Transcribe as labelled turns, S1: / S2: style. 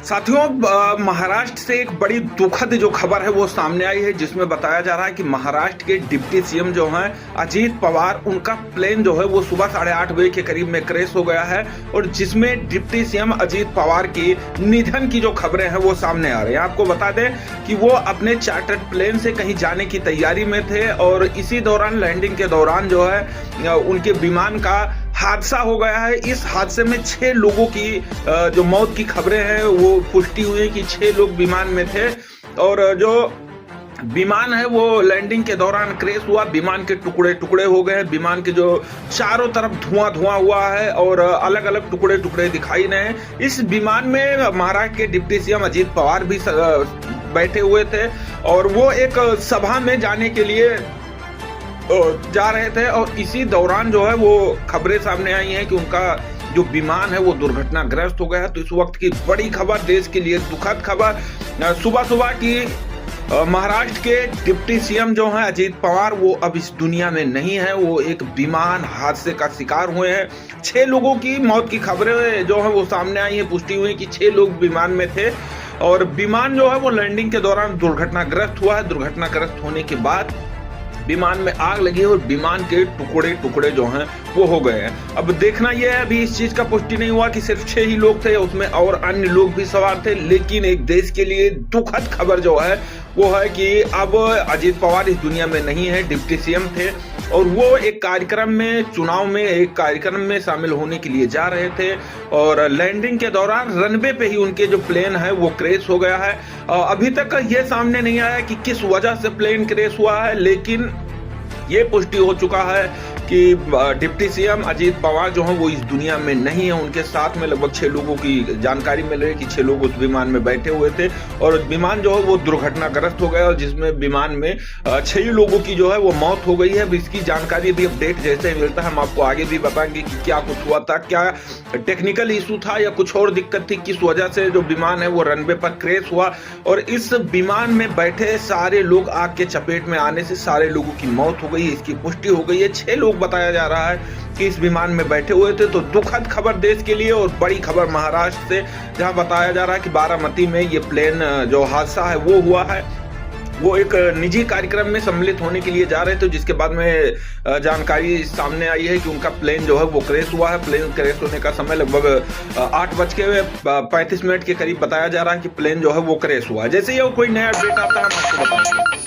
S1: साथियों, महाराष्ट्र से एक बड़ी दुखद जो खबर है वो सामने आई है, जिसमें बताया जा रहा है कि महाराष्ट्र के डिप्टी सीएम जो हैं अजीत पवार, उनका प्लेन जो है वो सुबह 8:30 बजे के करीब में क्रैश हो गया है। और जिसमें डिप्टी सीएम अजीत पवार की निधन की जो खबरें हैं वो सामने आ रही हैं। आपको बता दें कि वो अपने चार्टर्ड प्लेन से कहीं जाने की तैयारी में थे और इसी दौरान लैंडिंग के दौरान जो है उनके विमान का हादसा हो गया है। इस हादसे में 6 लोगों की जो मौत की खबरें हैं वो पुष्टि हुई है कि 6 लोग विमान में थे और जो विमान है वो लैंडिंग के दौरान क्रैश हुआ। विमान के टुकड़े टुकड़े हो गए हैं। विमान के जो चारों तरफ धुआं धुआं हुआ है और अलग अलग टुकड़े टुकड़े दिखाई नहीं हैं। इस विमान में महाराष्ट्र के डिप्टी सीएम अजीत पवार भी बैठे हुए थे और वो एक सभा में जाने के लिए जा रहे थे और इसी दौरान जो है वो खबरें सामने आई हैं कि उनका जो विमान है वो दुर्घटनाग्रस्त हो गया है। तो इस वक्त की बड़ी खबर, देश के लिए दुखद खबर, सुबह सुबह की महाराष्ट्र के डिप्टी सीएम जो हैं अजीत पवार, वो अब इस दुनिया में नहीं है। वो एक विमान हादसे का शिकार हुए हैं। 6 लोगों की मौत की खबरें जो है वो सामने आई है, पुष्टि हुई कि 6 लोग विमान में थे और विमान जो है वो लैंडिंग के दौरान दुर्घटनाग्रस्त हुआ है। दुर्घटनाग्रस्त होने के बाद विमान में आग लगी और विमान के टुकड़े टुकड़े जो हैं वो हो गए हैं। अब देखना यह है, अभी इस चीज का पुष्टि नहीं हुआ कि सिर्फ 6 ही लोग थे, उसमें और अन्य लोग भी सवार थे। लेकिन एक देश के लिए दुखद खबर जो है वो है कि अब अजीत पवार इस दुनिया में नहीं है। डिप्टी सीएम थे और वो एक कार्यक्रम में, चुनाव में एक कार्यक्रम में शामिल होने के लिए जा रहे थे और लैंडिंग के दौरान रनवे पे ही उनके जो प्लेन है वो क्रैश हो गया है। अभी तक ये सामने नहीं आया कि किस वजह से प्लेन क्रैश हुआ है, लेकिन ये पुष्टि हो चुका है कि डिप्टी सीएम अजीत पवार जो हैं वो इस दुनिया में नहीं है। उनके साथ में लगभग 6 लोगों की जानकारी मिल रही है कि 6 लोग उस विमान में बैठे हुए थे और विमान जो है वो दुर्घटनाग्रस्त हो गया और जिसमें विमान में 6 लोगों की जो है वो मौत हो गई है। अब इसकी जानकारी भी अपडेट जैसे ही मिलता है हम आपको आगे भी बताएंगे कि क्या कुछ हुआ था, क्या टेक्निकल इशू था या कुछ और दिक्कत थी, किस वजह से जो विमान है वो रनवे पर क्रैश हुआ और इस विमान में बैठे सारे लोग आग के चपेट में आने से सारे लोगों की मौत हो गई है। इसकी पुष्टि हो गई है। 6 लोग बताया जा रहा है कि इस विमान में बैठे हुए थे। तो दुखद खबर देश के लिए और बड़ी खबर महाराष्ट्र से, जहां बताया जा रहा है कि बारामती में ये प्लेन जो हादसा है वो हुआ है। वो एक निजी कार्यक्रम में सम्मिलित होने के लिए जा रहे थे, जिसके बाद में जानकारी सामने आई है कि उनका प्लेन जो है वो क्रैश हुआ है। प्लेन क्रैश होने का समय लगभग 8:35 के करीब बताया जा रहा है कि प्लेन जो है वो क्रैश हुआ है। जैसे ही कोई नया अपडेट आता है हम आपको बताएंगे।